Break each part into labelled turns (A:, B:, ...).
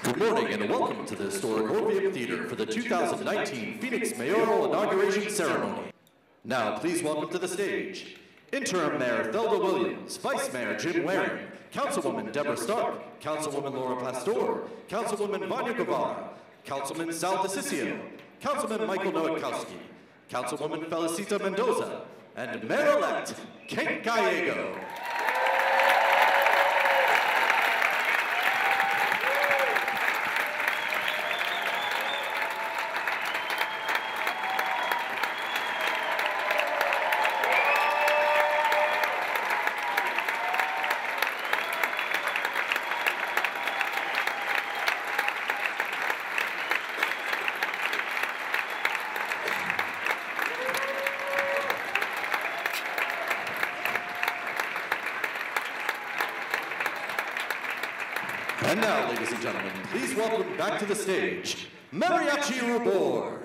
A: Good morning and welcome to the historic Orpheum Theater for the 2019 Phoenix Mayoral Inauguration Ceremony. Now please welcome to the stage Interim Mayor Thelda Williams, Vice Mayor Jim Waring, Councilwoman Deborah Stark, Councilwoman Laura Pastor, Councilwoman Vanya Guevara, Councilman Sal DeCiccio, Councilman Michael Nowakowski, Councilwoman Felicita Mendoza, and Mayor-elect Kent Gallego. And now, ladies and gentlemen, please welcome back to the stage, Mariachi Rubor.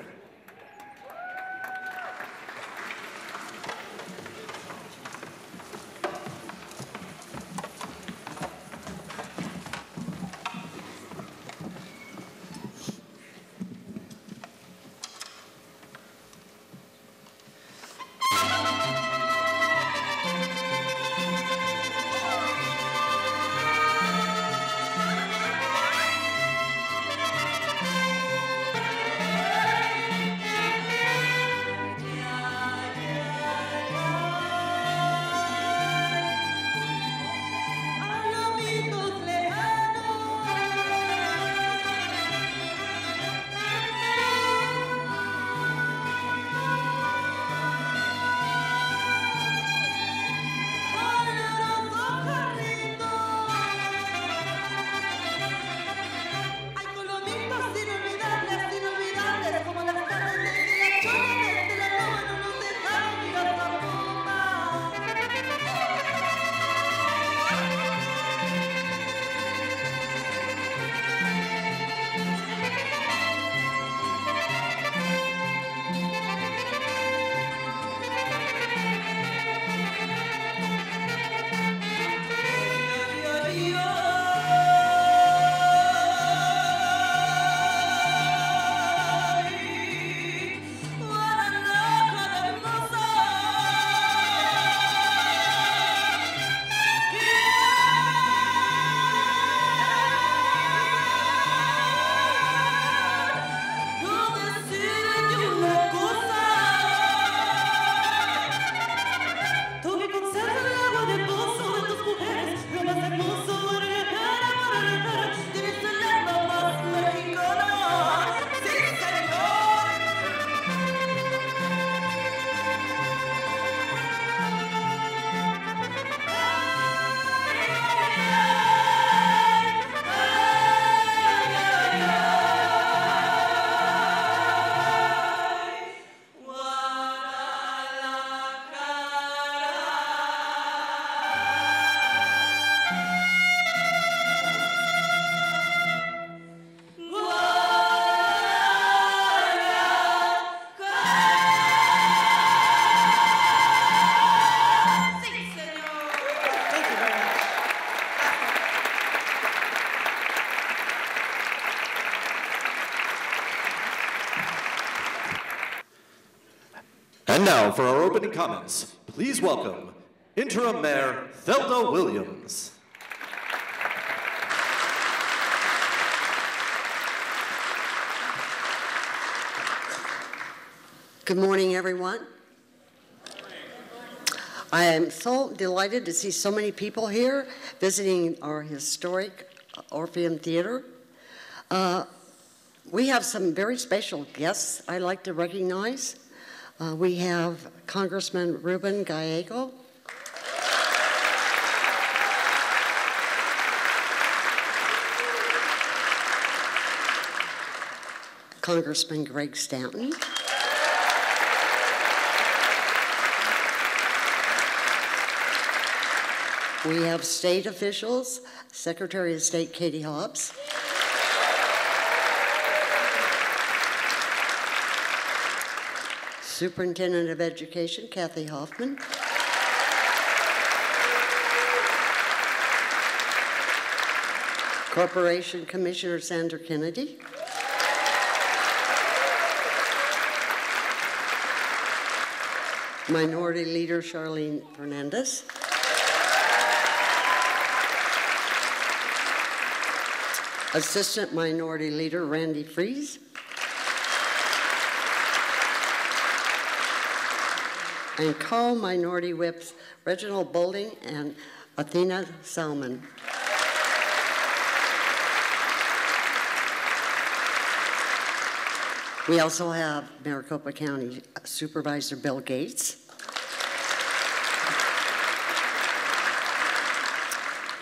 A: And now, for our opening comments, please welcome Interim Mayor Thelda Williams.
B: Good morning, everyone. I am so delighted to see so many people here visiting our historic Orpheum Theater. We have some very special guests I'd like to recognize. We have Congressman Ruben Gallego, Congressman Greg Stanton, we have state officials, Secretary of State Katie Hobbs, Superintendent of Education, Kathy Hoffman. Corporation Commissioner Sandra Kennedy. Minority Leader Charlene Fernandez. Assistant Minority Leader Randy Fries. And co-minority whips Reginald Boulding and Athena Salmon. We also have Maricopa County Supervisor Bill Gates,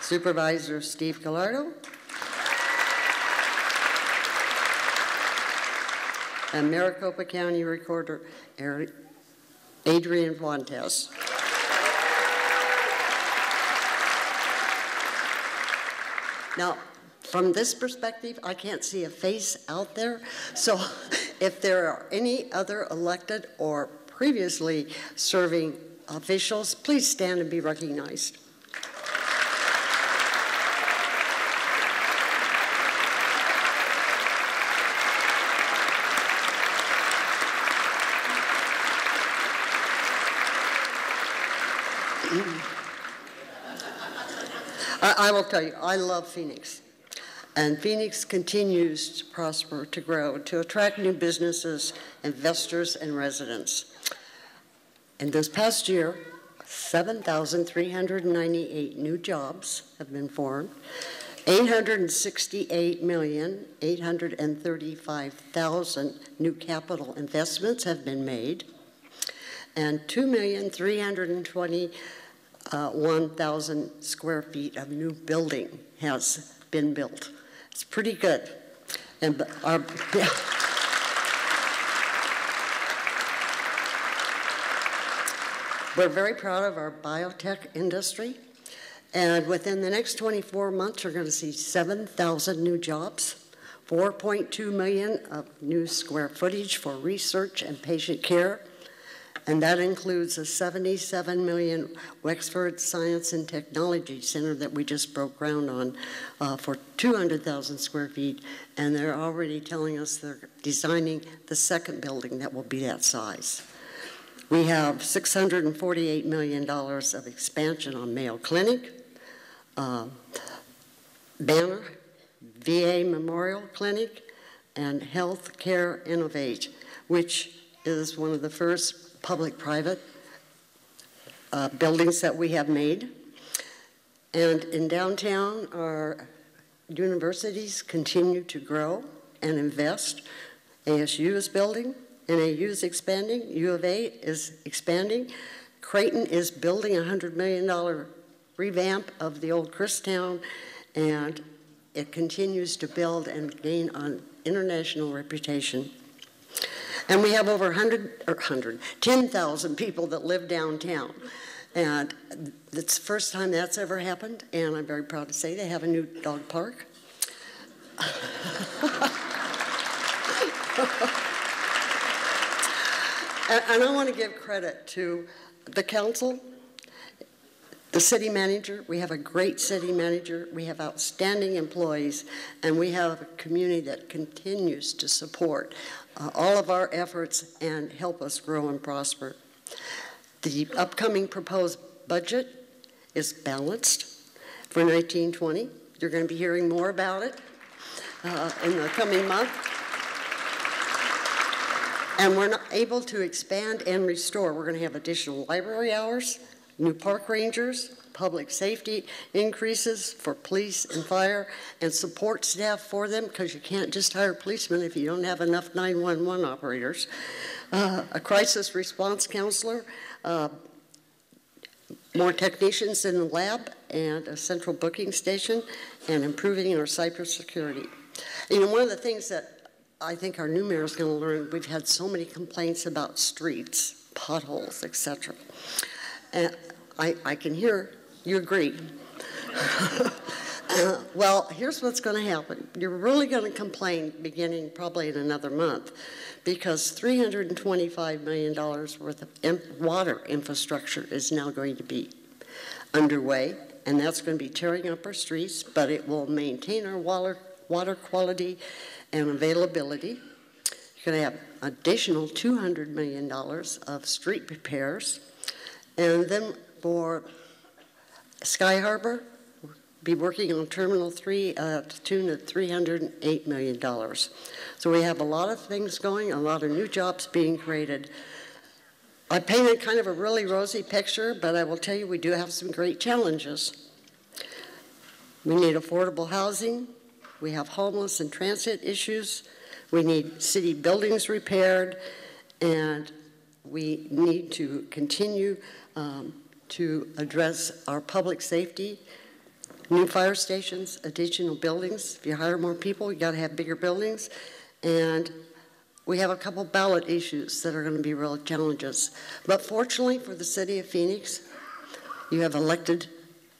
B: Supervisor Steve Gallardo, and Maricopa County Recorder Adrian Fuentes. Now, from this perspective, I can't see a face out there, so if there are any other elected or previously serving officials, please stand and be recognized. I will tell you, I love Phoenix. And Phoenix continues to prosper, to grow, to attract new businesses, investors, and residents. In this past year, 7,398 new jobs have been formed, 868,835,000 new capital investments have been made, and 2,321,000 square feet of new building has been built. It's pretty good. And we're very proud of our biotech industry. And within the next 24 months, we're going to see 7,000 new jobs, 4.2 million of new square footage for research and patient care. And that includes a $77 million Wexford Science and Technology Center that we just broke ground on for 200,000 square feet. And they're already telling us they're designing the second building that will be that size. We have $648 million of expansion on Mayo Clinic, Banner, VA Memorial Clinic, and Health Care Innovate, which is one of the first public-private buildings that we have made. And in downtown, our universities continue to grow and invest. ASU is building, NAU is expanding, U of A is expanding. Creighton is building a $100 million revamp of the old Christown, and it continues to build and gain on international reputation. And we have over 10,000 people that live downtown. And it's the first time that's ever happened, and I'm very proud to say they have a new dog park. And I want to give credit to the council, the city manager. We have a great city manager. We have outstanding employees, and we have a community that continues to support all of our efforts and help us grow and prosper. The upcoming proposed budget is balanced for 1920. You're going to be hearing more about it in the coming month. And we're not able to expand and restore. We're going to have additional library hours, new park rangers, public safety increases for police and fire, and support staff for them, because you can't just hire policemen if you don't have enough 911 operators. A crisis response counselor, more technicians in the lab, and a central booking station, and improving our cybersecurity. You know, one of the things that I think our new mayor is going to learn, we've had so many complaints about streets, potholes, etc. And I can hear you agree. Well, here's what's going to happen. You're really going to complain beginning probably in another month, because $325 million worth of water infrastructure is now going to be underway and that's going to be tearing up our streets, but it will maintain our water quality and availability. You're going to have additional $200 million of street repairs. And then for Sky Harbor, we'll be working on Terminal 3 to the tune of $308 million. So we have a lot of things going, a lot of new jobs being created. I painted kind of a really rosy picture, but I will tell you we do have some great challenges. We need affordable housing. We have homeless and transit issues. We need city buildings repaired, and we need to continue to address our public safety, new fire stations, additional buildings. If you hire more people, you got to have bigger buildings. And we have a couple ballot issues that are going to be real challenges. But fortunately for the city of Phoenix, you have elected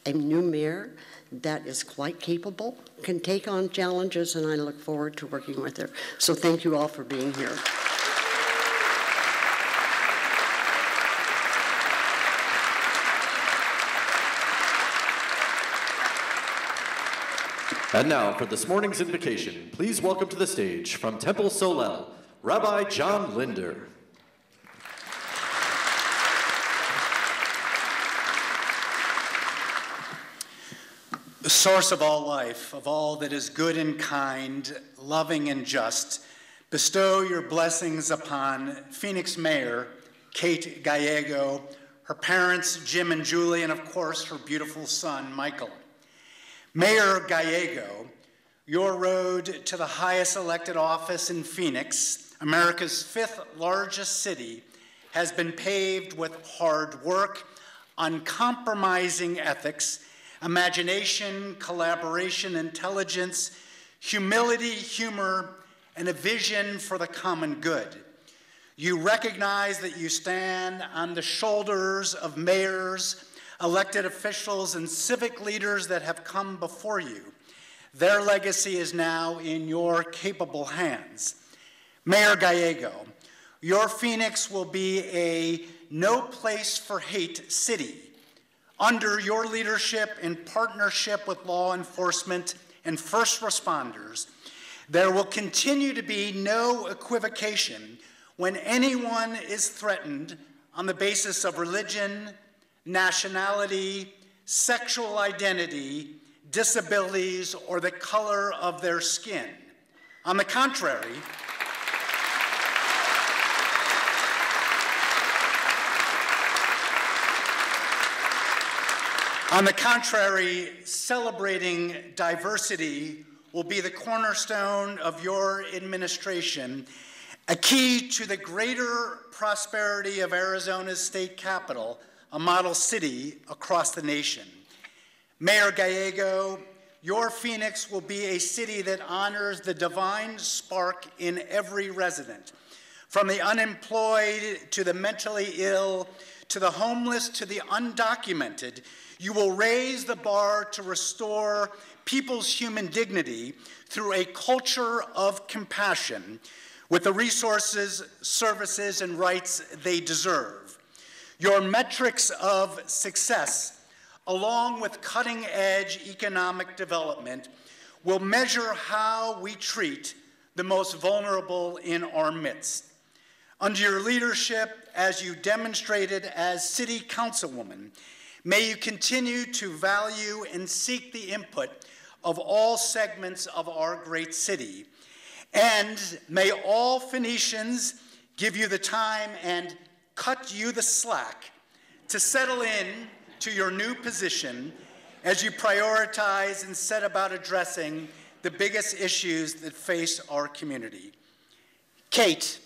B: a new mayor that is quite capable, can take on challenges, and I look forward to working with her. So thank you all for being here.
A: And now for this morning's invocation, please welcome to the stage from Temple Solel, Rabbi John Linder.
C: The source of all life, of all that is good and kind, loving and just, bestow your blessings upon Phoenix Mayor Kate Gallego, her parents Jim and Julie, and of course her beautiful son Michael. Mayor Gallego, your road to the highest elected office in Phoenix, America's 5th largest city, has been paved with hard work, uncompromising ethics, imagination, collaboration, intelligence, humility, humor, and a vision for the common good. You recognize that you stand on the shoulders of mayors, elected officials, and civic leaders that have come before you. Their legacy is now in your capable hands. Mayor Gallego, your Phoenix will be a no place for hate city. Under your leadership, in partnership with law enforcement and first responders, there will continue to be no equivocation when anyone is threatened on the basis of religion, nationality, sexual identity, disabilities, or the color of their skin. On the contrary, celebrating diversity will be the cornerstone of your administration, a key to the greater prosperity of Arizona's state capital, a model city across the nation. Mayor Gallego, your Phoenix will be a city that honors the divine spark in every resident, from the unemployed to the mentally ill, to the homeless, to the undocumented. You will raise the bar to restore people's human dignity through a culture of compassion with the resources, services, and rights they deserve. Your metrics of success, along with cutting-edge economic development, will measure how we treat the most vulnerable in our midst. Under your leadership, as you demonstrated as City Councilwoman, may you continue to value and seek the input of all segments of our great city. And may all Phoenicians give you the time and cut you the slack to settle in to your new position as you prioritize and set about addressing the biggest issues that face our community. Kate,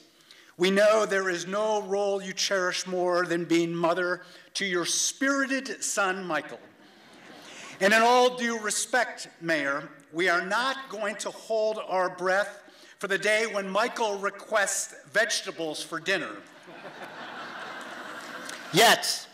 C: we know there is no role you cherish more than being mother to your spirited son, Michael. And in all due respect, Mayor, we are not going to hold our breath for the day when Michael requests vegetables for dinner. Yet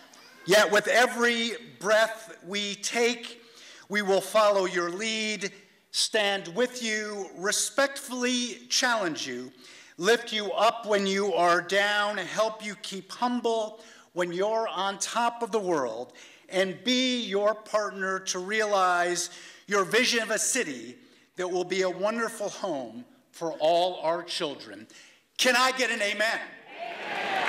C: with every breath we take, we will follow your lead, stand with you, respectfully challenge you, lift you up when you are down, help you keep humble when you're on top of the world, and be your partner to realize your vision of a city that will be a wonderful home for all our children. Can I get an amen? Amen.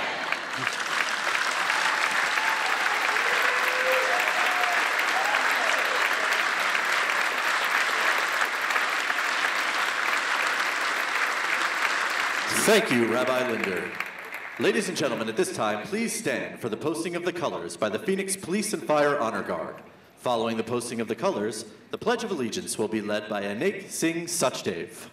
A: Thank you, Rabbi Linder. Ladies and gentlemen, at this time, please stand for the posting of the colors by the Phoenix Police and Fire Honor Guard. Following the posting of the colors, the Pledge of Allegiance will be led by Anik Singh Sachdev.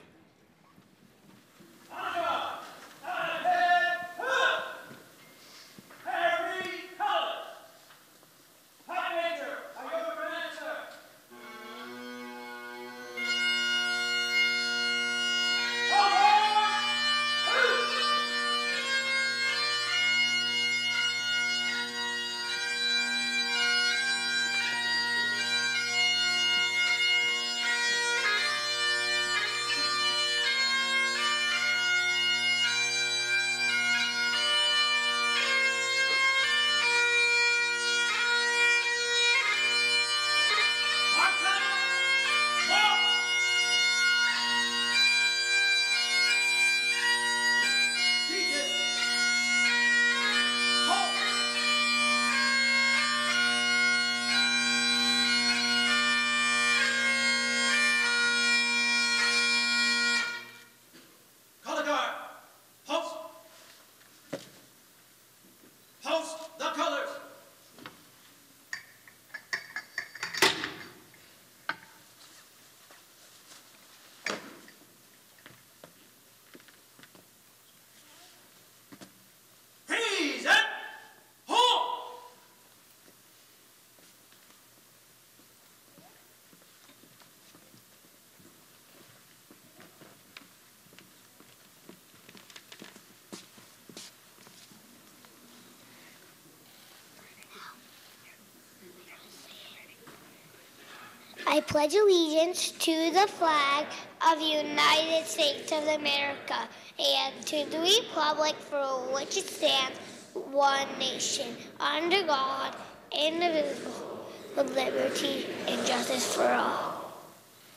D: I pledge allegiance to the flag of the United States of America and to the republic for which it stands, one nation, under God, indivisible, with liberty and justice for all.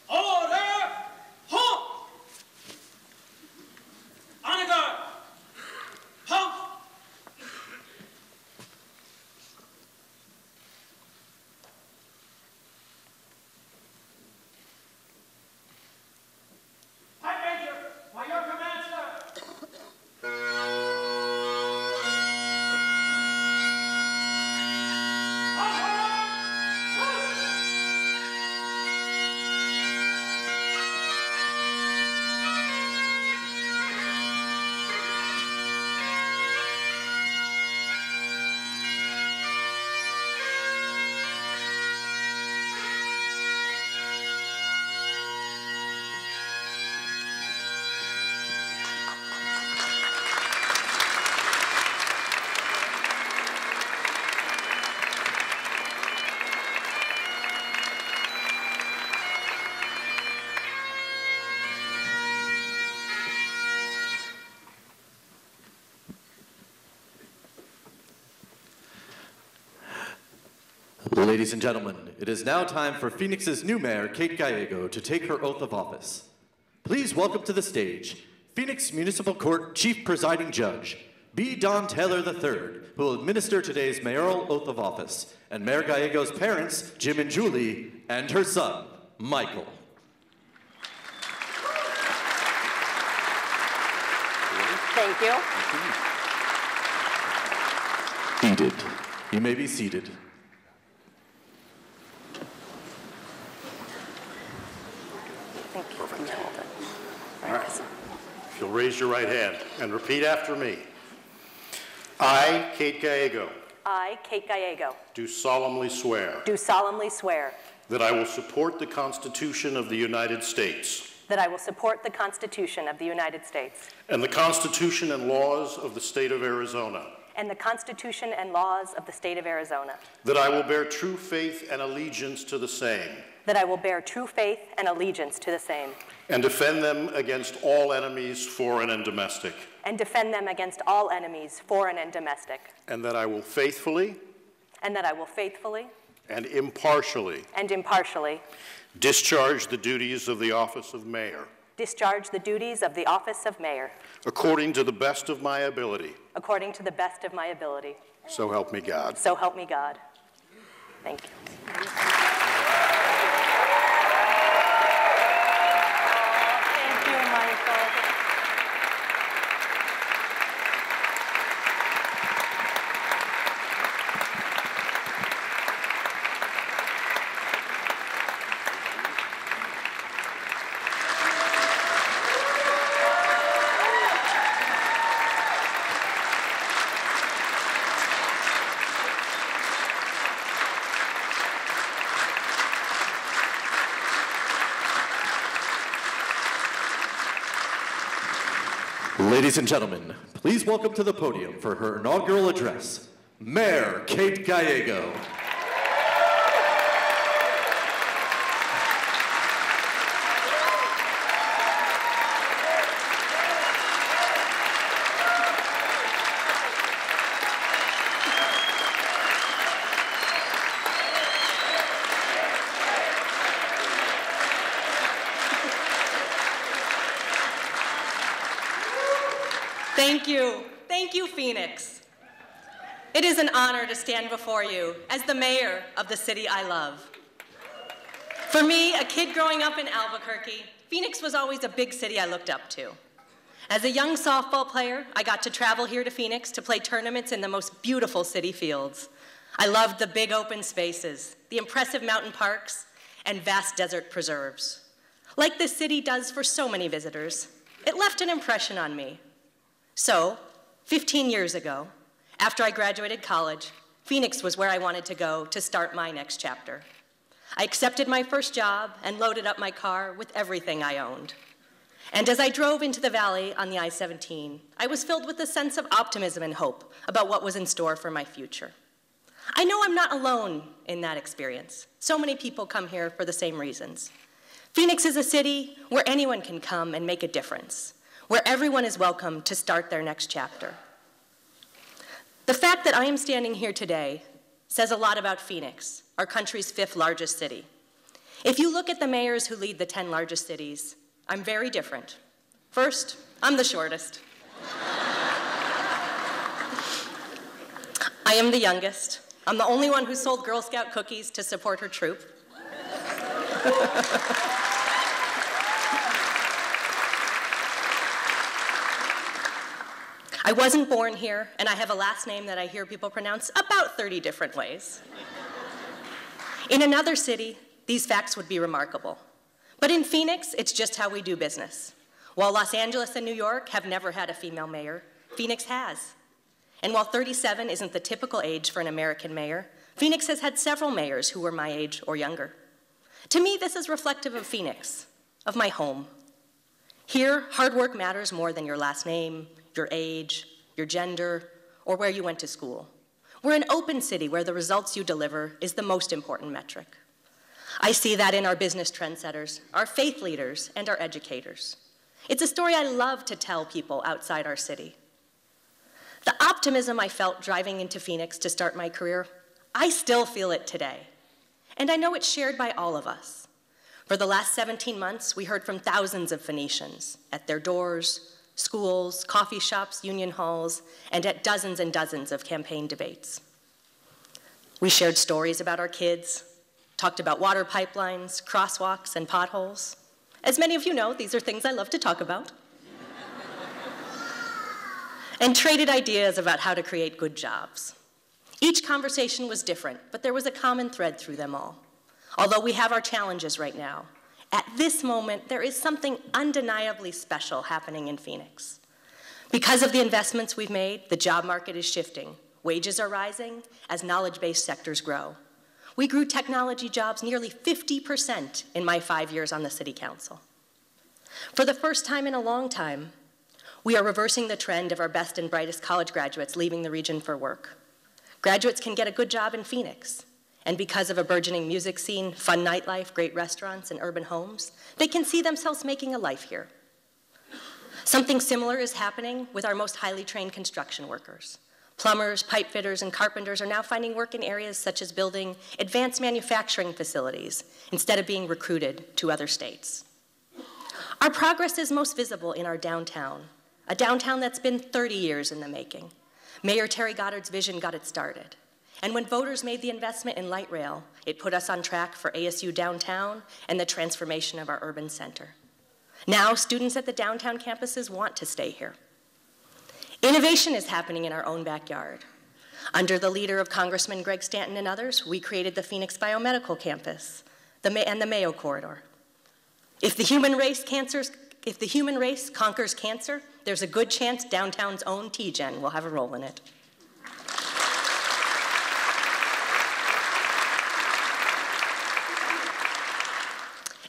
E: Order! Halt! Honor guard! Halt!
A: Ladies and gentlemen, it is now time for Phoenix's new mayor, Kate Gallego, to take her oath of office. Please welcome to the stage Phoenix Municipal Court Chief Presiding Judge, B. Don Taylor III, who will administer today's mayoral oath of office, and Mayor Gallego's parents, Jim and Julie, and her son, Michael.
F: Thank you.
A: Seated. You may be seated.
G: All right. If you'll raise your right hand and repeat after me. I, Kate Gallego.
F: I, Kate Gallego.
G: Do solemnly swear.
F: Do solemnly swear.
G: That I will support the Constitution of the United States.
F: That I will support the Constitution of the United States.
G: And the Constitution and laws of the state of Arizona.
F: And the Constitution and laws of the state of Arizona.
G: That I will bear true faith and allegiance to the same.
F: That I will bear true faith and allegiance to the same.
G: And defend them against all enemies, foreign and domestic.
F: And defend them against all enemies, foreign and domestic.
G: And that I will faithfully.
F: and that I will faithfully
G: and impartially
F: discharge
G: the duties of the office of mayor
F: according to the best of my ability.
G: So help me God.
F: So help me God. Thank you. Thank you, Michael.
A: Ladies and gentlemen, please welcome to the podium for her inaugural address, Mayor Kate Gallego.
H: Thank you. Thank you, Phoenix. It is an honor to stand before you as the mayor of the city I love. For me, a kid growing up in Albuquerque, Phoenix was always a big city I looked up to. As a young softball player, I got to travel here to Phoenix to play tournaments in the most beautiful city fields. I loved the big open spaces, the impressive mountain parks, and vast desert preserves. Like this city does for so many visitors, it left an impression on me. So, 15 years ago, after I graduated college, Phoenix was where I wanted to go to start my next chapter. I accepted my first job and loaded up my car with everything I owned. And as I drove into the valley on the I-17, I was filled with a sense of optimism and hope about what was in store for my future. I know I'm not alone in that experience. So many people come here for the same reasons. Phoenix is a city where anyone can come and make a difference, where everyone is welcome to start their next chapter. The fact that I am standing here today says a lot about Phoenix, our country's 5th largest city. If you look at the mayors who lead the 10 largest cities, I'm very different. First, I'm the shortest. I am the youngest. I'm the only one who sold Girl Scout cookies to support her troop. I wasn't born here, and I have a last name that I hear people pronounce about 30 different ways. In another city, these facts would be remarkable. But in Phoenix, it's just how we do business. While Los Angeles and New York have never had a female mayor, Phoenix has. And while 37 isn't the typical age for an American mayor, Phoenix has had several mayors who were my age or younger. To me, this is reflective of Phoenix, of my home. Here, hard work matters more than your last name, your age, your gender, or where you went to school. We're an open city where the results you deliver is the most important metric. I see that in our business trendsetters, our faith leaders, and our educators. It's a story I love to tell people outside our city. The optimism I felt driving into Phoenix to start my career, I still feel it today. And I know it's shared by all of us. For the last 17 months, we heard from thousands of Phoenicians at their doors, schools, coffee shops, union halls, and at dozens and dozens of campaign debates. We shared stories about our kids, talked about water pipelines, crosswalks, and potholes. As many of you know, these are things I love to talk about. And traded ideas about how to create good jobs. Each conversation was different, but there was a common thread through them all. Although we have our challenges right now, at this moment, there is something undeniably special happening in Phoenix. Because of the investments we've made, the job market is shifting. Wages are rising as knowledge-based sectors grow. We grew technology jobs nearly 50% in my 5 years on the city council. For the first time in a long time, we are reversing the trend of our best and brightest college graduates leaving the region for work. Graduates can get a good job in Phoenix. And because of a burgeoning music scene, fun nightlife, great restaurants, and urban homes, they can see themselves making a life here. Something similar is happening with our most highly trained construction workers. Plumbers, pipe fitters, and carpenters are now finding work in areas such as building advanced manufacturing facilities instead of being recruited to other states. Our progress is most visible in our downtown, a downtown that's been 30 years in the making. Mayor Terry Goddard's vision got it started. And when voters made the investment in light rail, it put us on track for ASU downtown and the transformation of our urban center. Now, students at the downtown campuses want to stay here. Innovation is happening in our own backyard. Under the leader of Congressman Greg Stanton and others, we created the Phoenix Biomedical Campus and the Mayo Corridor. If the human race conquers cancer, there's a good chance downtown's own T-Gen will have a role in it.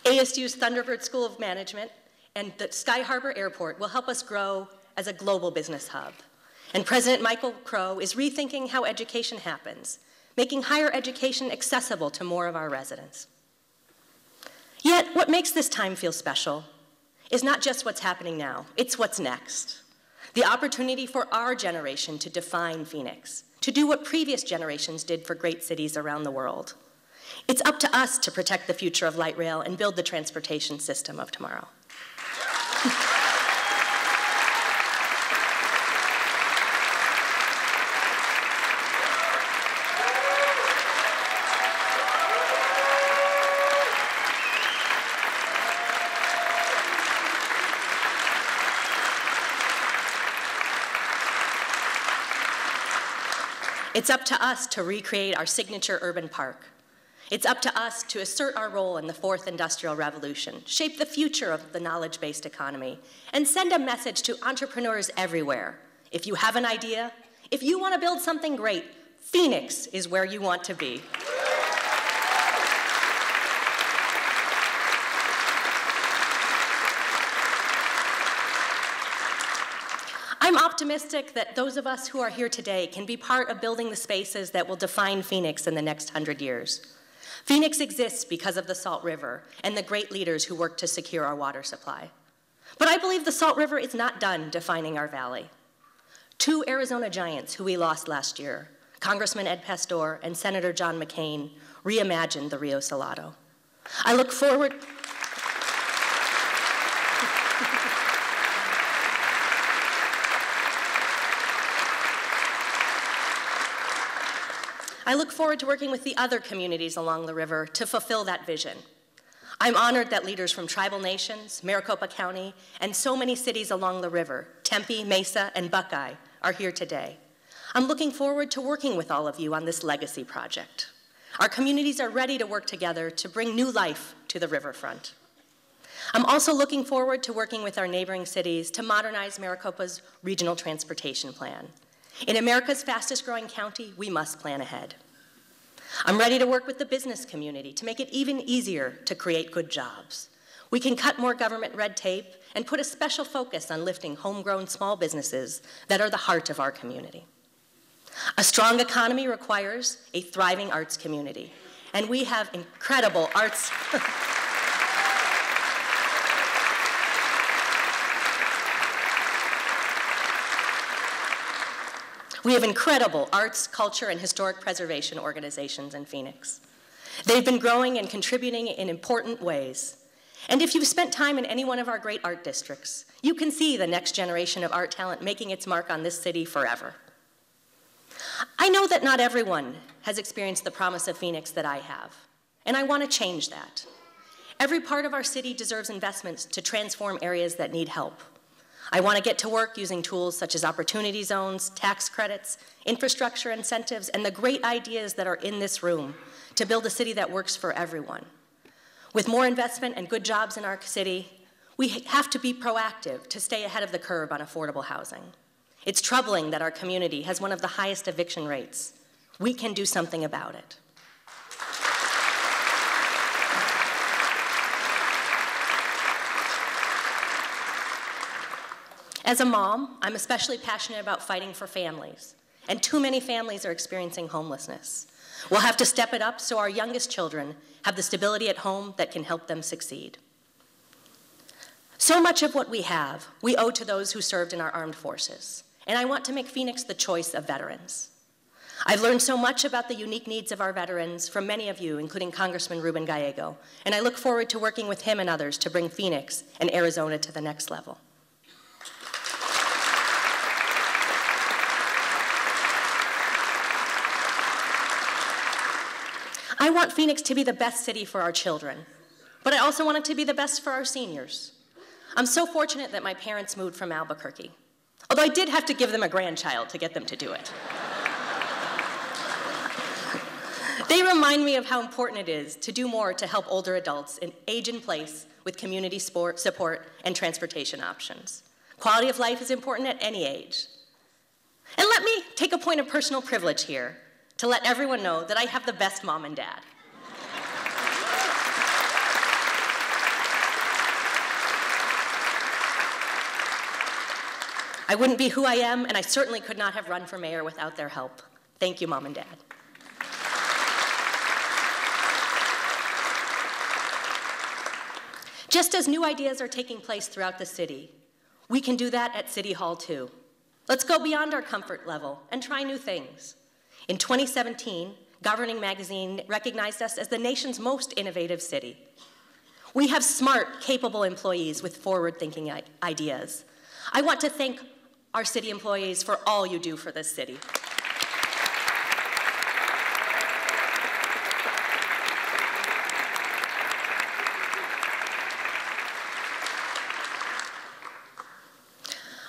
H: ASU's Thunderbird School of Management and the Sky Harbor Airport will help us grow as a global business hub. And President Michael Crow is rethinking how education happens, making higher education accessible to more of our residents. Yet, what makes this time feel special is not just what's happening now, it's what's next. The opportunity for our generation to define Phoenix, to do what previous generations did for great cities around the world. It's up to us to protect the future of light rail and build the transportation system of tomorrow. It's up to us to recreate our signature urban park. It's up to us to assert our role in the fourth industrial revolution, shape the future of the knowledge-based economy, and send a message to entrepreneurs everywhere. If you have an idea, if you want to build something great, Phoenix is where you want to be. I'm optimistic that those of us who are here today can be part of building the spaces that will define Phoenix in the next 100 years. Phoenix exists because of the Salt River and the great leaders who worked to secure our water supply. But I believe the Salt River is not done defining our valley. Two Arizona giants who we lost last year, Congressman Ed Pastor and Senator John McCain, reimagined the Rio Salado. I look forward to working with the other communities along the river to fulfill that vision. I'm honored that leaders from tribal nations, Maricopa County, and so many cities along the river, Tempe, Mesa, and Buckeye, are here today. I'm looking forward to working with all of you on this legacy project. Our communities are ready to work together to bring new life to the riverfront. I'm also looking forward to working with our neighboring cities to modernize Maricopa's regional transportation plan. In America's fastest growing county, we must plan ahead. I'm ready to work with the business community to make it even easier to create good jobs. We can cut more government red tape and put a special focus on lifting homegrown small businesses that are the heart of our community. A strong economy requires a thriving arts community, and we have incredible arts. We have incredible arts, culture, and historic preservation organizations in Phoenix. They've been growing and contributing in important ways. And if you've spent time in any one of our great art districts, you can see the next generation of art talent making its mark on this city forever. I know that not everyone has experienced the promise of Phoenix that I have, and I want to change that. Every part of our city deserves investments to transform areas that need help. I want to get to work using tools such as opportunity zones, tax credits, infrastructure incentives, and the great ideas that are in this room to build a city that works for everyone. With more investment and good jobs in our city, we have to be proactive to stay ahead of the curve on affordable housing. It's troubling that our community has one of the highest eviction rates. We can do something about it. As a mom, I'm especially passionate about fighting for families, and too many families are experiencing homelessness. We'll have to step it up so our youngest children have the stability at home that can help them succeed. So much of what we have, we owe to those who served in our armed forces, and I want to make Phoenix the choice of veterans. I've learned so much about the unique needs of our veterans from many of you, including Congressman Ruben Gallego, and I look forward to working with him and others to bring Phoenix and Arizona to the next level. I want Phoenix to be the best city for our children, but I also want it to be the best for our seniors. I'm so fortunate that my parents moved from Albuquerque, although I did have to give them a grandchild to get them to do it. They remind me of how important it is to do more to help older adults age in place with community support and transportation options. Quality of life is important at any age. And let me take a point of personal privilege here to let everyone know that I have the best mom and dad. I wouldn't be who I am, and I certainly could not have run for mayor without their help. Thank you, Mom and Dad. Just as new ideas are taking place throughout the city, we can do that at City Hall too. Let's go beyond our comfort level and try new things. In 2017, Governing Magazine recognized us as the nation's most innovative city. We have smart, capable employees with forward-thinking ideas. I want to thank our city employees for all you do for this city.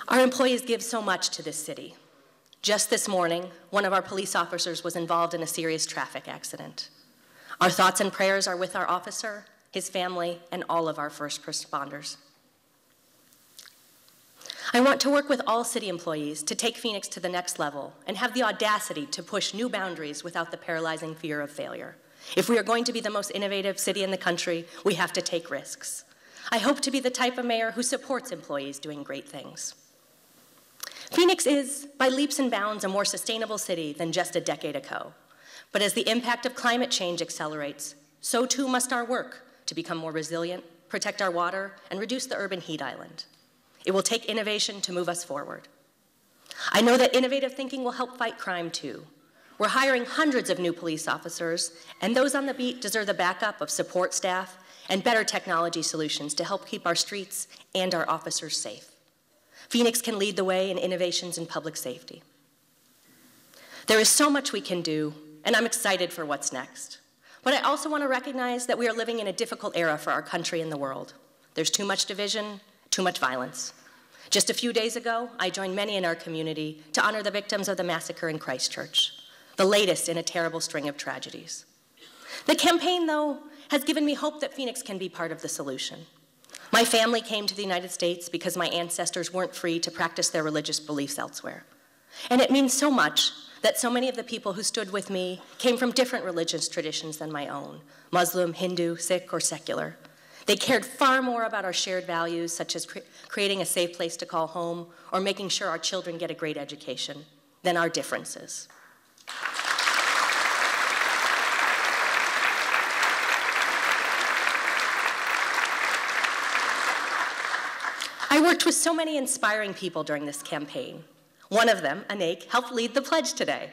H: Our employees give so much to this city. Just this morning, one of our police officers was involved in a serious traffic accident. Our thoughts and prayers are with our officer, his family, and all of our first responders. I want to work with all city employees to take Phoenix to the next level and have the audacity to push new boundaries without the paralyzing fear of failure. If we are going to be the most innovative city in the country, we have to take risks. I hope to be the type of mayor who supports employees doing great things. Phoenix is, by leaps and bounds, a more sustainable city than just a decade ago. But as the impact of climate change accelerates, so too must our work to become more resilient, protect our water, and reduce the urban heat island. It will take innovation to move us forward. I know that innovative thinking will help fight crime too. We're hiring hundreds of new police officers, and those on the beat deserve the backup of support staff and better technology solutions to help keep our streets and our officers safe. Phoenix can lead the way in innovations in public safety. There is so much we can do, and I'm excited for what's next. But I also want to recognize that we are living in a difficult era for our country and the world. There's too much division, too much violence. Just a few days ago, I joined many in our community to honor the victims of the massacre in Christchurch, the latest in a terrible string of tragedies. The campaign, though, has given me hope that Phoenix can be part of the solution. My family came to the United States because my ancestors weren't free to practice their religious beliefs elsewhere. And it means so much that so many of the people who stood with me came from different religious traditions than my own, Muslim, Hindu, Sikh, or secular. They cared far more about our shared values, such as creating a safe place to call home or making sure our children get a great education, than our differences. I worked with so many inspiring people during this campaign. One of them, Anik, helped lead the pledge today.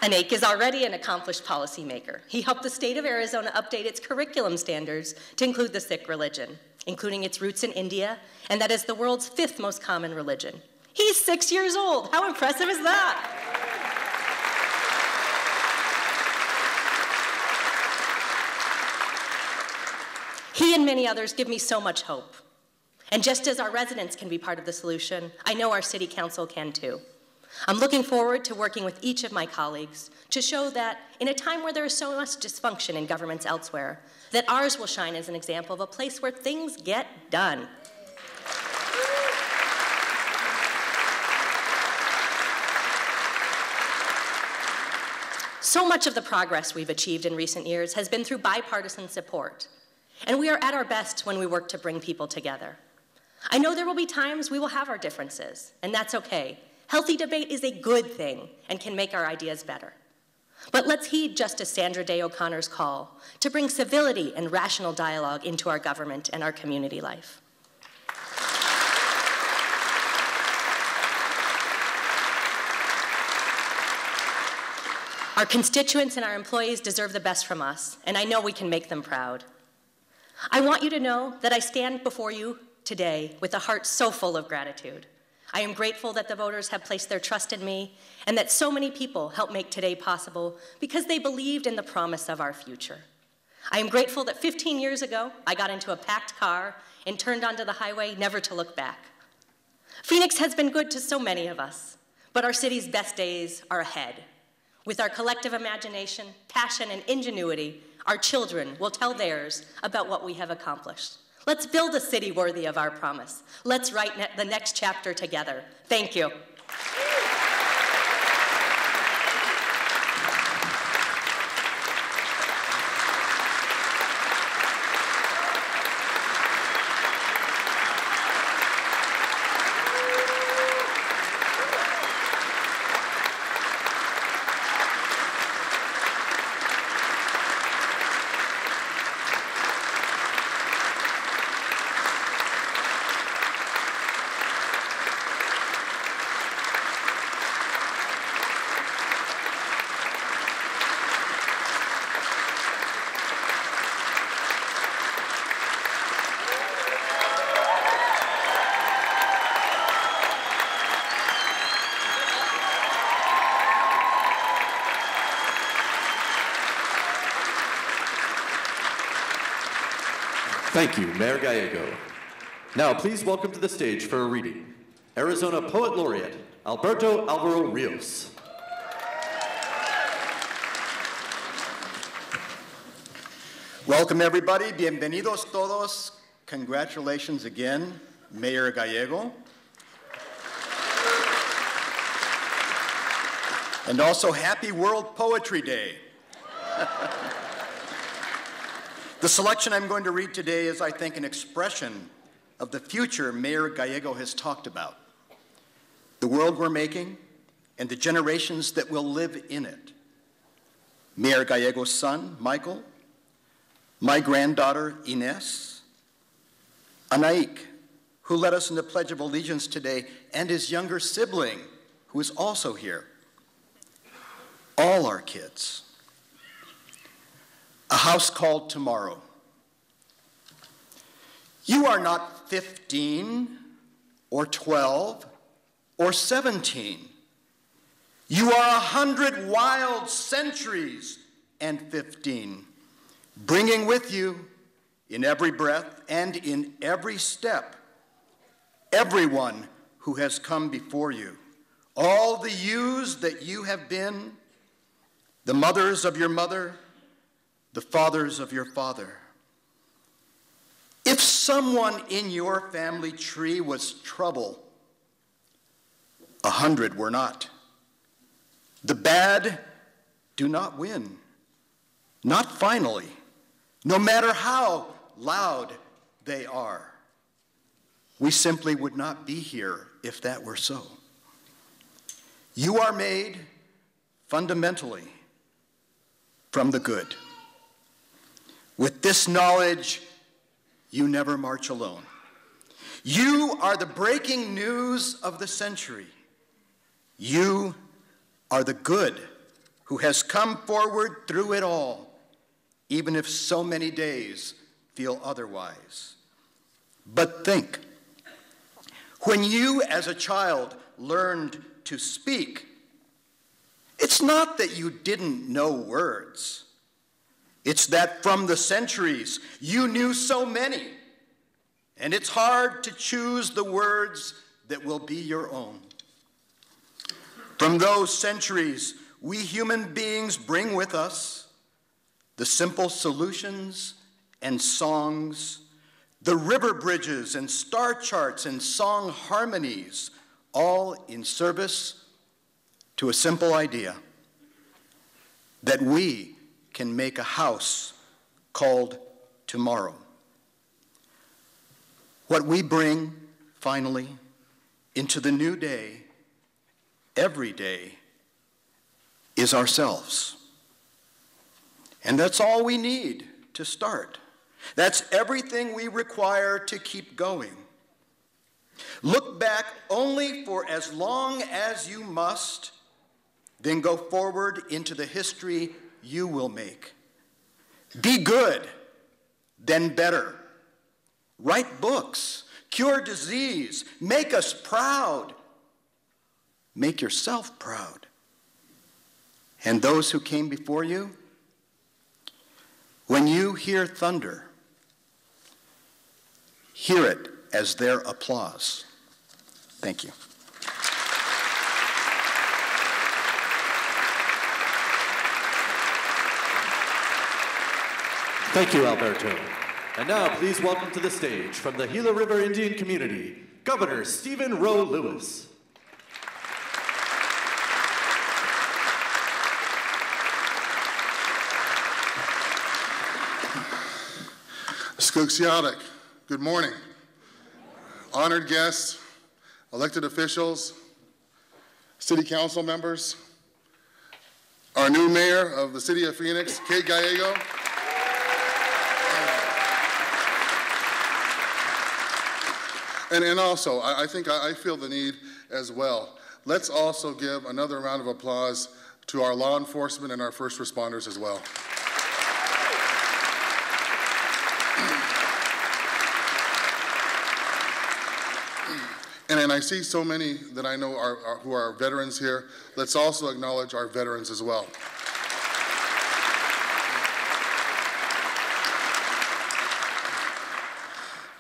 H: Anik is already an accomplished policymaker. He helped the state of Arizona update its curriculum standards to include the Sikh religion, including its roots in India, and that is the world's 5th most common religion. He's 6 years old. How impressive is that? He and many others give me so much hope. And just as our residents can be part of the solution, I know our city council can too. I'm looking forward to working with each of my colleagues to show that in a time where there is so much dysfunction in governments elsewhere, that ours will shine as an example of a place where things get done. So much of the progress we've achieved in recent years has been through bipartisan support. And we are at our best when we work to bring people together. I know there will be times we will have our differences, and that's okay. Healthy debate is a good thing and can make our ideas better. But let's heed Justice Sandra Day O'Connor's call to bring civility and rational dialogue into our government and our community life. Our constituents and our employees deserve the best from us, and I know we can make them proud. I want you to know that I stand before you today with a heart so full of gratitude. I am grateful that the voters have placed their trust in me and that so many people helped make today possible because they believed in the promise of our future. I am grateful that 15 years ago, I got into a packed car and turned onto the highway, never to look back. Phoenix has been good to so many of us, but our city's best days are ahead. With our collective imagination, passion, and ingenuity, our children will tell theirs about what we have accomplished. Let's build a city worthy of our promise. Let's write the next chapter together. Thank you.
A: Thank you, Mayor Gallego. Now, please welcome to the stage for a reading, Arizona Poet Laureate, Alberto Alvaro Rios.
I: Welcome, everybody. Bienvenidos todos. Congratulations again, Mayor Gallego. And also, happy World Poetry Day. The selection I'm going to read today is, I think, an expression of the future Mayor Gallego has talked about, the world we're making and the generations that will live in it. Mayor Gallego's son, Michael, my granddaughter, Ines, Anaik, who led us in the Pledge of Allegiance today, and his younger sibling, who is also here. All our kids. A house called tomorrow. You are not 15 or 12 or 17. You are 100 wild centuries and 15, bringing with you in every breath and in every step everyone who has come before you, all the yous that you have been, the mothers of your mother, the fathers of your father. If someone in your family tree was trouble, 100 were not. The bad do not win, not finally, no matter how loud they are. We simply would not be here if that were so. You are made fundamentally from the good. With this knowledge, you never march alone. You are the breaking news of the century. You are the good who has come forward through it all, even if so many days feel otherwise. But think, when you as a child learned to speak, it's not that you didn't know words. It's that from the centuries, you knew so many, and it's hard to choose the words that will be your own. From those centuries, we human beings bring with us the simple solutions and songs, the river bridges and star charts and song harmonies, all in service to a simple idea that we can make a house called tomorrow. What we bring, finally, into the new day, every day, is ourselves. And that's all we need to start. That's everything we require to keep going. Look back only for as long as you must, then go forward into the history you will make. Be good, then better. Write books, cure disease, make us proud. Make yourself proud. And those who came before you, when you hear thunder, hear it as their applause. Thank you.
A: Thank you, Alberto. And now please welcome to the stage from the Gila River Indian Community, Governor Stephen Roe Lewis.
J: Skooksiotic, good morning. Honored guests, elected officials, city council members, our new mayor of the city of Phoenix, Kate Gallego. And also, I think I feel the need as well. Let's also give another round of applause to our law enforcement and our first responders as well. And I see so many that I know who are veterans here. Let's also acknowledge our veterans as well.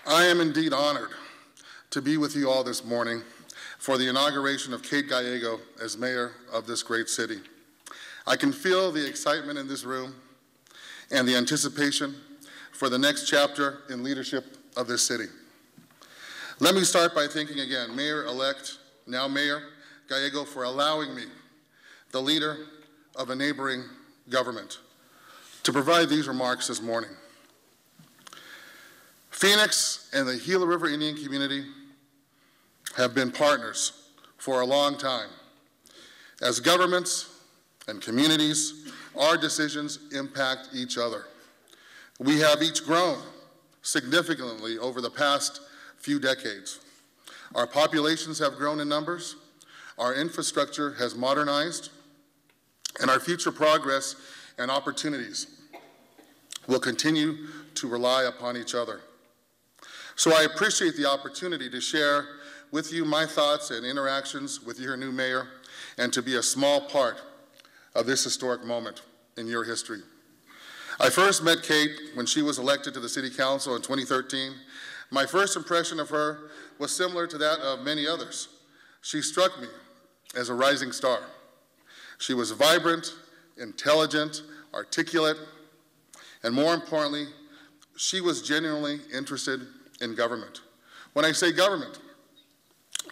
J: I am indeed honored to be with you all this morning for the inauguration of Kate Gallego as mayor of this great city. I can feel the excitement in this room and the anticipation for the next chapter in leadership of this city. Let me start by thanking again Mayor-elect, now Mayor Gallego, for allowing me, the leader of a neighboring government, to provide these remarks this morning. Phoenix and the Gila River Indian Community have been partners for a long time. As governments and communities, our decisions impact each other. We have each grown significantly over the past few decades. Our populations have grown in numbers, our infrastructure has modernized, and our future progress and opportunities will continue to rely upon each other. So I appreciate the opportunity to share with you my thoughts and interactions with your new mayor and to be a small part of this historic moment in your history. I first met Kate when she was elected to the City Council in 2013. My first impression of her was similar to that of many others. She struck me as a rising star. She was vibrant, intelligent, articulate, and more importantly, she was genuinely interested in government. When I say government,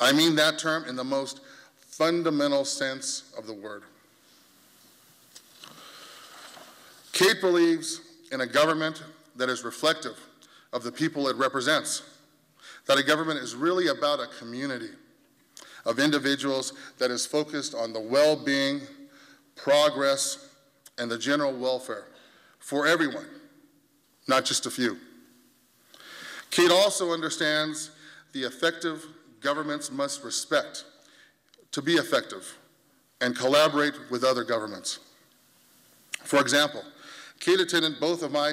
J: I mean that term in the most fundamental sense of the word. Kate believes in a government that is reflective of the people it represents, that a government is really about a community of individuals that is focused on the well-being, progress, and the general welfare for everyone, not just a few. Kate also understands the effective governments must respect to be effective and collaborate with other governments. For example, Kate attended both of my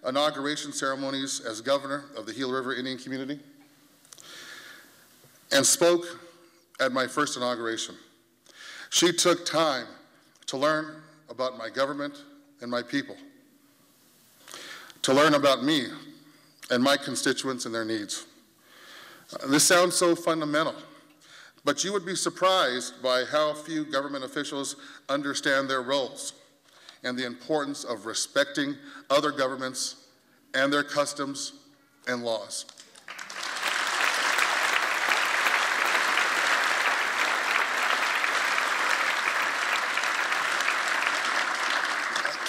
J: inauguration ceremonies as governor of the Gila River Indian Community and spoke at my first inauguration. She took time to learn about my government and my people, to learn about me and my constituents and their needs. This sounds so fundamental, but you would be surprised by how few government officials understand their roles and the importance of respecting other governments and their customs and laws.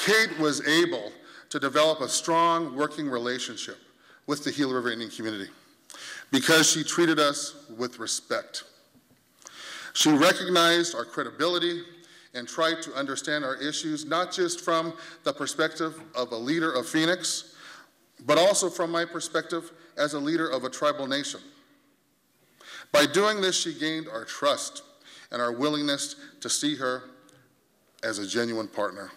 J: Kate was able to develop a strong working relationship with the Gila River Indian Community because she treated us with respect. She recognized our credibility and try to understand our issues, not just from the perspective of a leader of Phoenix, but also from my perspective as a leader of a tribal nation. By doing this, she gained our trust and our willingness to see her as a genuine partner.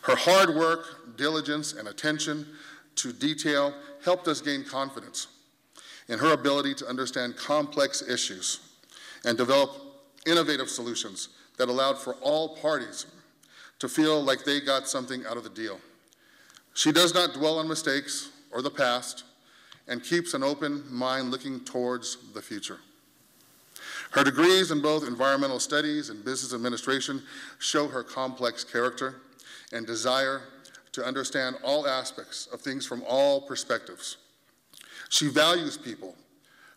J: Her hard work, diligence, and attention to detail helped us gain confidence in her ability to understand complex issues and develop innovative solutions that allowed for all parties to feel like they got something out of the deal. She does not dwell on mistakes or the past and keeps an open mind looking towards the future. Her degrees in both environmental studies and business administration show her complex character and desire to understand all aspects of things from all perspectives. She values people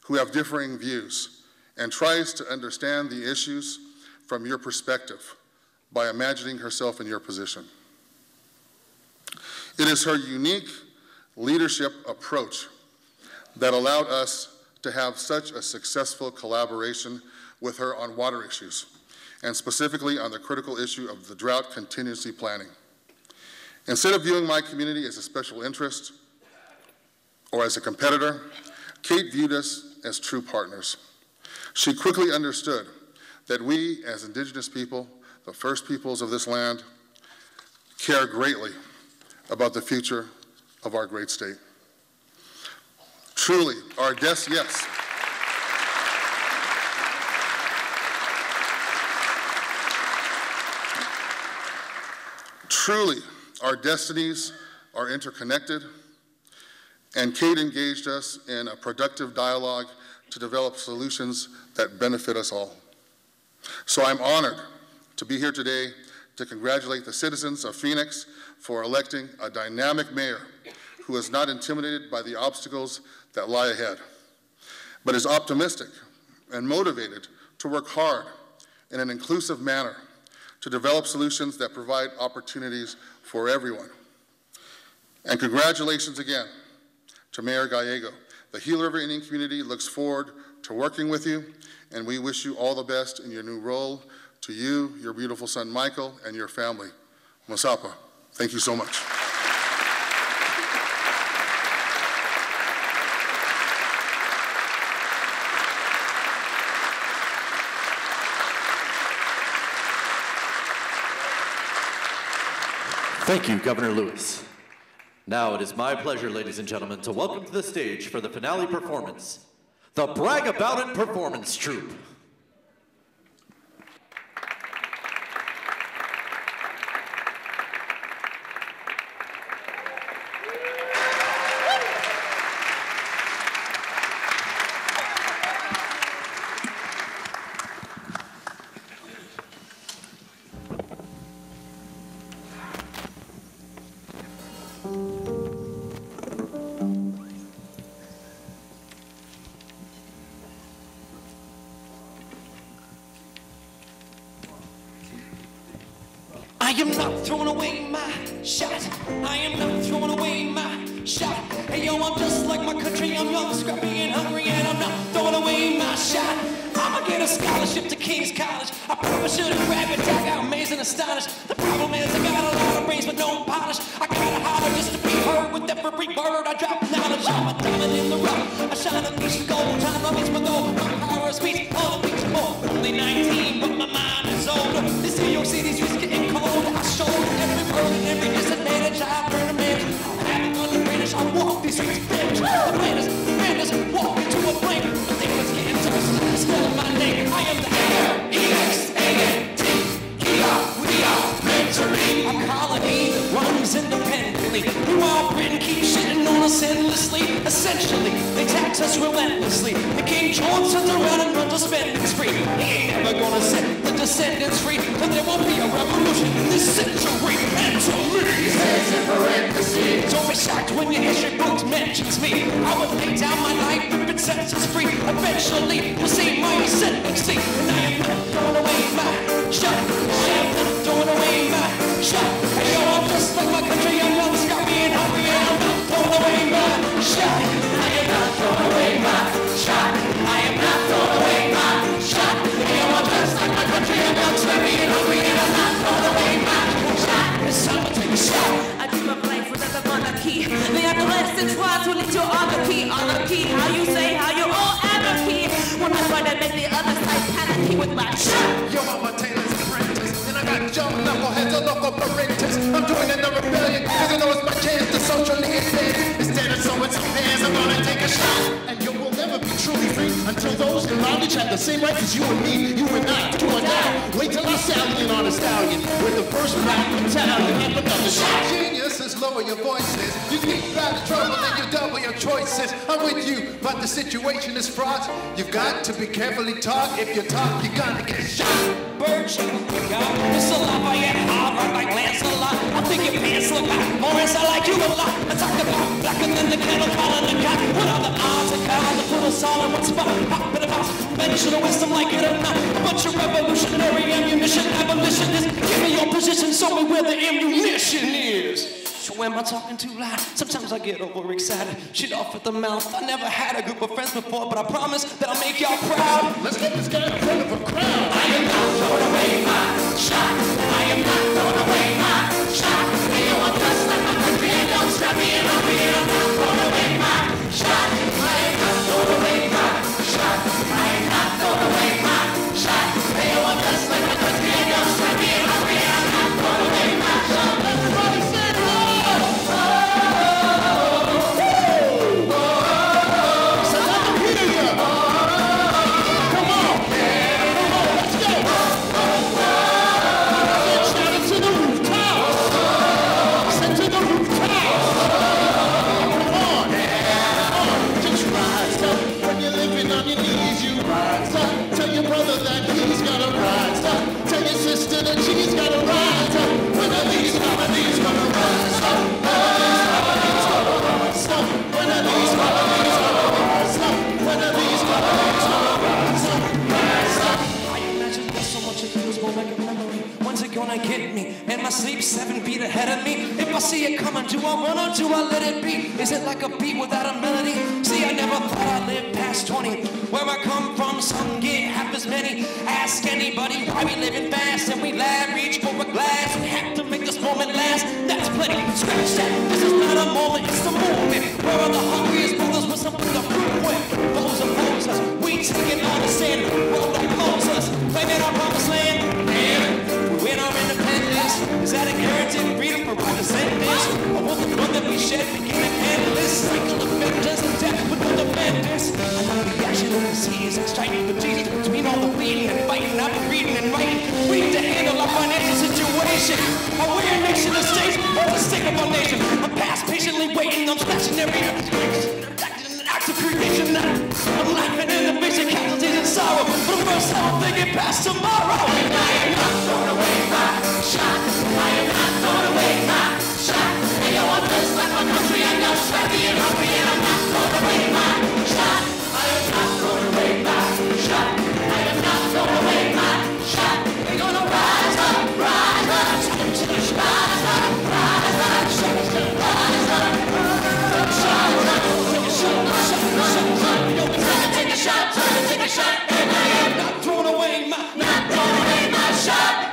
J: who have differing views and tries to understand the issues from your perspective by imagining herself in your position. It is her unique leadership approach that allowed us to have such a successful collaboration with her on water issues, and specifically on the critical issue of the drought contingency planning. Instead of viewing my community as a special interest or as a competitor, Kate viewed us as true partners. She quickly understood that we, as Indigenous people, the first peoples of this land, care greatly about the future of our great state. Truly, our destinies are interconnected, and Kate engaged us in a productive dialogue to develop solutions that benefit us all. So I'm honored to be here today to congratulate the citizens of Phoenix for electing a dynamic mayor who is not intimidated by the obstacles that lie ahead, but is optimistic and motivated to work hard in an inclusive manner to develop solutions that provide opportunities for everyone. And congratulations again to Mayor Gallego. The Gila River Indian Community looks forward to working with you, and we wish you all the best in your new role. To you, your beautiful son Michael, and your family. Masapa, thank you so much.
A: Thank you, Governor Lewis. Now it is my pleasure, ladies and gentlemen, to welcome to the stage for the finale performance, the Brag About It Performance Troupe.
K: I am not throwing away my shot. I am not throwing away my shot. Hey yo, I'm just like my country. I'm young, scrappy, and hungry, and I'm not throwing away my shot. I'ma get a scholarship to King's College. I probably should have grabbed it. I got amazed and astonished. The problem is I got a lot of brains but no polish. I gotta holler just to be heard. With every word I drop knowledge. I'm a diamond in the rough. I shine a piece of gold. Time to reach my goal. My power of speech unimpeachable. Only 19, but my mind is older. This New York City's just getting cold. I showed every word and every disadvantage I've earned a manage. I'm having finish. I walk these streets damage. The planners walk into a flame. The thing was getting tough. Spelling my name. I am the A-R-E-X-A-N-T. We are mentoring a colony that runs independently. You all Britain keep shitting on us endlessly. Essentially, they tax us relentlessly. The King George turns around and runs a spending spree. He ain't never gonna set the descendants free. But there won't be a revolution in this century. And to me, he says in parentheses, don't be shocked when your history books mentions me. I would lay down my life if it sets us free. Eventually, you'll see my ascendancy. And I am not throwing away my shot. I am not throwing away my shot. Hey yo, I'm just like my country. I'm young, scrappy, and hungry, and I'm not throwing away my shot. I am not throwing away my shot. I am not throwing away my shot. Hey yo, I'm just like my country. I'm young, scrappy, and hungry, intertwined to lead to anarchy. How you say, how you all anarchy. When I try to make the other side panicky with my shot.
L: Yo, I'm a Taylor's apprentice, and I got young knuckleheads all local parentis. I'm doing another rebellion, cause I know it's my chance to socially advance. Instead of sewing some pants, I'm gonna take a shot. And you will never be truly free until those in bondage have the same rights as you and me, you and I, do or die. Wait till I stallion on a stallion, with the first rap battalion, have another shot. Geniuses, lower your voices. You keep out of trouble and you double your choices. I'm with you, but the situation is fraught. You've got to be carefully taught. If you talk, you're gonna get shot.
K: Virgin, it's a lot, I get hard like Lancelot. I think your pants look hot, Morris, I like you a lot. I talk about blacker than the kettle calling the guy. What are the odds of God to put us all in one spot? Pop it about conventional wisdom, like it or not. A bunch of revolutionary ammunition, abolitionists. Give me your position, show me where the ammunition is. So am I talking too loud? Sometimes I get overexcited. Shit off at the mouth. I never had a group of friends before, but I promise that I'll make y'all proud.
L: Let's get this guy in front of a crowd.
K: I am not throwing away my shot. I am not throwing away my shot. Hey, yo, I'm just like my country and don't strap me in. I'm not throwing away my shot. I am not throwing away my shot. I am not throwing away my shot. Hey, yo, I'm just like my country and don't strap me in. I'm not throwing away my shot. Everybody say
L: she's got a rise up. When are these colonies gonna rise up? When are these colonies gonna rise up? When are these colonies gonna rise up? When are these colonies gonna rise up? Rise up.
K: I imagine there's so much it feels more like a memory. When's it gonna get me? And my sleep 7 feet ahead of me. If I see it coming, do I run or do I let it be? Is it like a beat without a melody? See, I never thought I'd live past 20. Where I come from, some get half as many. Ask anybody why we living fast and we laugh, reach for a glass. We have to make this moment last. That's plenty. Scratch that. This is not a moment, it's a movement. Where are the hungriest brothers with something to prove with? Those oppose us. We take it on the sand. World that close us. Claiming our promised land. And we win our independence. Is that inherited freedom for our descendants? Or will the blood that we shed begin to end this cycle of vengeance and death with the defendants? I know the action of the sea is exciting, but Jesus, between all the bleeding and fighting, I've been reading and writing. We need to handle our financial situation. Are we a nation of states or the state of our nation? I'm past patiently waiting, I'm smashing every act of creation. I'm laughing in the face of casualties and sorrow. But first I'm thinking past tomorrow. And I am not throwing away my shot. I am not throwing away my shot. And yo, I'm just like my country. I'm not scrappy and hungry, and I'm not throwing away my shot. I am not throwing away my shot. I am not throwing away my shot. We're gonna rise up, rise up, rise up, rise up, rise up, rise up, take a shot, take a shot, and I am not throwing away my shot.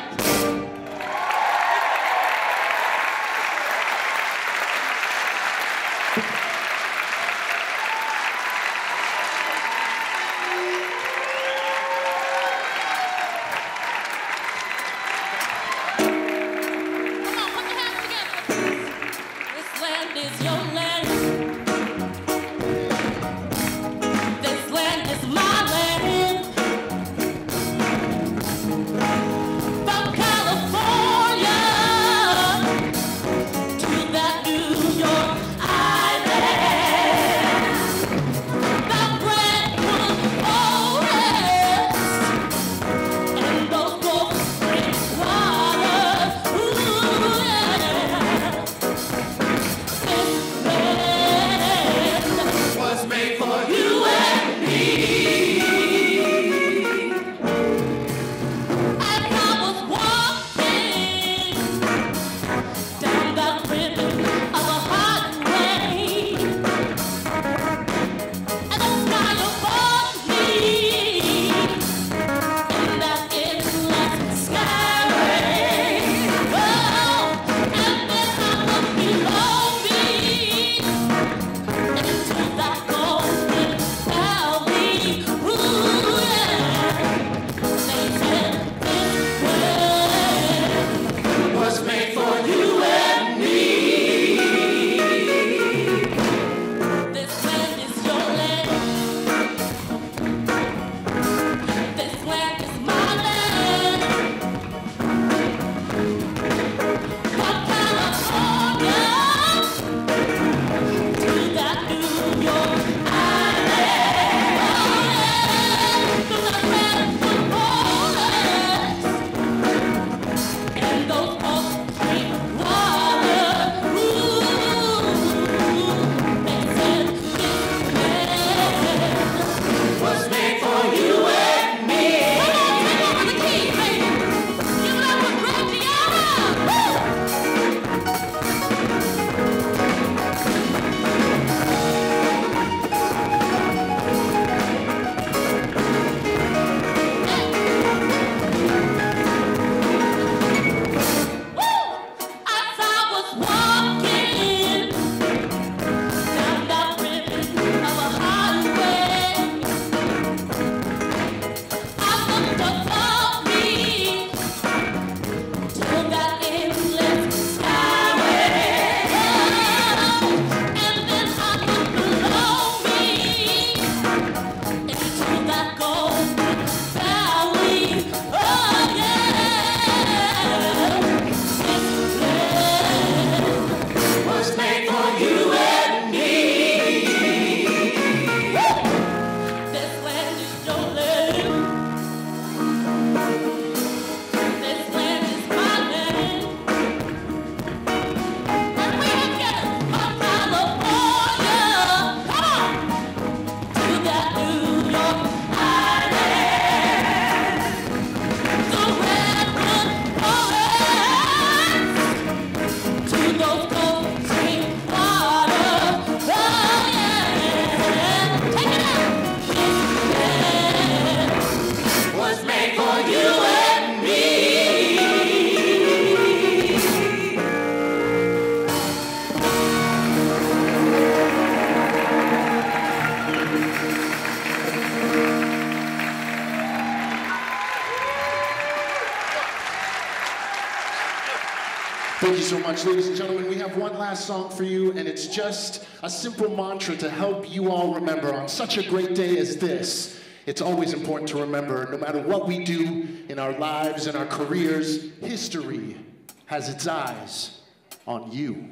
L: so much. Ladies and gentlemen, we have one last song for you, and it's just a simple mantra to help you all remember on such a great day as this. It's always important to remember, no matter what we do in our lives and our careers, history has its eyes on you.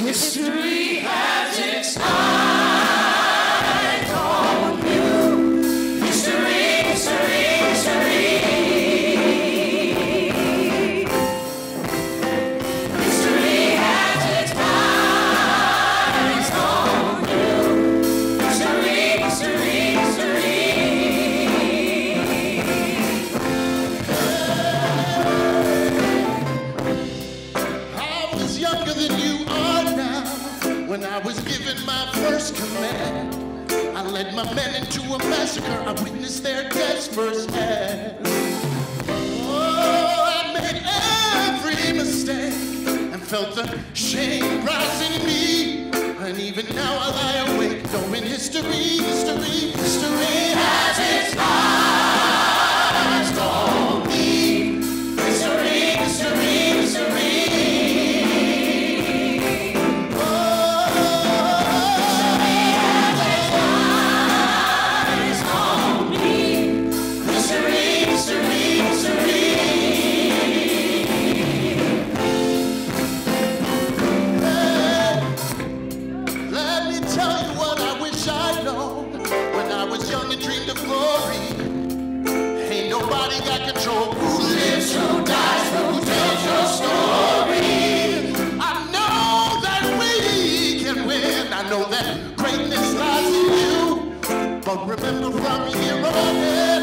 K: History has its eyes on you. History, history, history. History has its eyes on you. History, history, history.
L: I was younger than you are now when I was given my first command. I led my men into a massacre. I witnessed their deaths firsthand. Oh, I made every mistake and felt the shame rising in me. And even now I lie awake, knowing history, history, history has its eyes on me. History, history, history. Control who lives, who dies, who tells your story. I know that we can win. I know that greatness lies in you. But remember from here on in,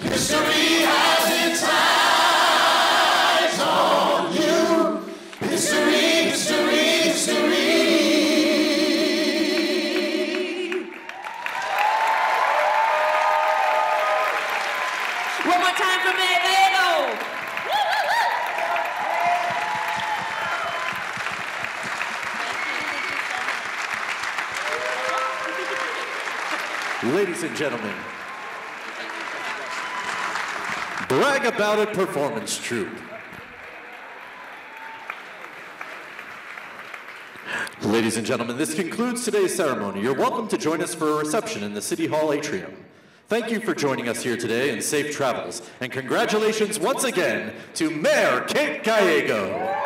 L: history has its eyes on me. History, history,
K: One more time for Gallego.
A: Ladies and gentlemen, Brag About It Performance Troupe. Ladies and gentlemen, this concludes today's ceremony. You're welcome to join us for a reception in the City Hall atrium. Thank you for joining us here today, and safe travels. And congratulations once again to Mayor Kate Gallego.